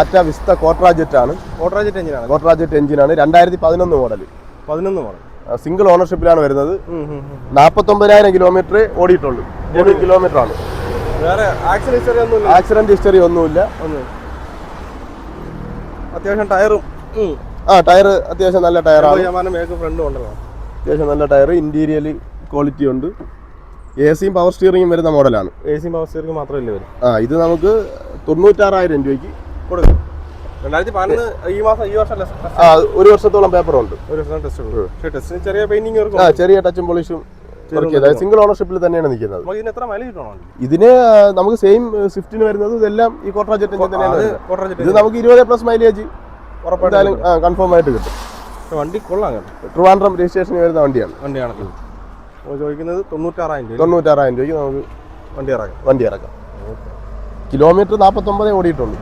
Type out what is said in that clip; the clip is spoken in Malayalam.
ടാറ്റ വിസ്ത കോട്രാജെറ്റ് ആണ്. കോട്രാജെറ്റ് എഞ്ചിനാണ്. 2011 മോഡൽ. 11 മോഡൽ. സിംഗിൾ ഓണർഷിപ്പിലാണ് വരുന്നത്. 49,000 കിലോമീറ്റർ ഓടിയിട്ടുള്ളൂ. 1 കിലോമീറ്റർ ആണ്. വേറെ ആക്സിഡന്റ് ഹിസ്റ്ററി ഒന്നുമില്ല. അത്യാവശ്യം ടയറും ടയർ അത്യാവശ്യം നല്ല ടയറാണ്. അത്യാവശ്യം നല്ല ടയർ. ഇന്റീരിയൽ ക്വാളിറ്റി ഉണ്ട്. AC പവർ സ്റ്റിയറിംഗും വരുന്ന മോഡലാണ്. AC പവർ സ്റ്റിയറിംഗ് മാത്രമല്ലേ വരും. ഇത് നമുക്ക് 96,000 രൂപയ്ക്ക് കൊടുക്കും. 2011 ഈ വർഷം ഒരു വർഷത്തോളം പേപ്പർ ഉണ്ട്. ചെറിയ പെയിന്റിംഗ്, ചെറിയ ടച്ചും പോളിഷും. സിംഗിൾ ഓണർഷിപ്പിൽ തന്നെയാണ് നിൽക്കുന്നത്. ഇതിന് നമുക്ക് സെയിം സ്വിഫ്റ്റിന് വരുന്നത് ഇതെല്ലാം ഈ കോട്രാജെറ്റ് എഞ്ചിൻ തന്നെയാണ്. ഇത് നമുക്ക് 20+ മൈലേജ് ഉറപ്പായിട്ടും കൺഫേം ആയിട്ട് കിട്ടും. വണ്ടി കൊള്ളാം. ട്രിവാൻഡ്രം രജിസ്ട്രേഷന് വരുന്ന വണ്ടിയാണ്. ചോദിക്കുന്നത് 96,000 രൂപയ്ക്ക് നമുക്ക് വണ്ടി ഇറക്കാം. കിലോമീറ്റർ 49 ഓടിയിട്ടുള്ളൂ.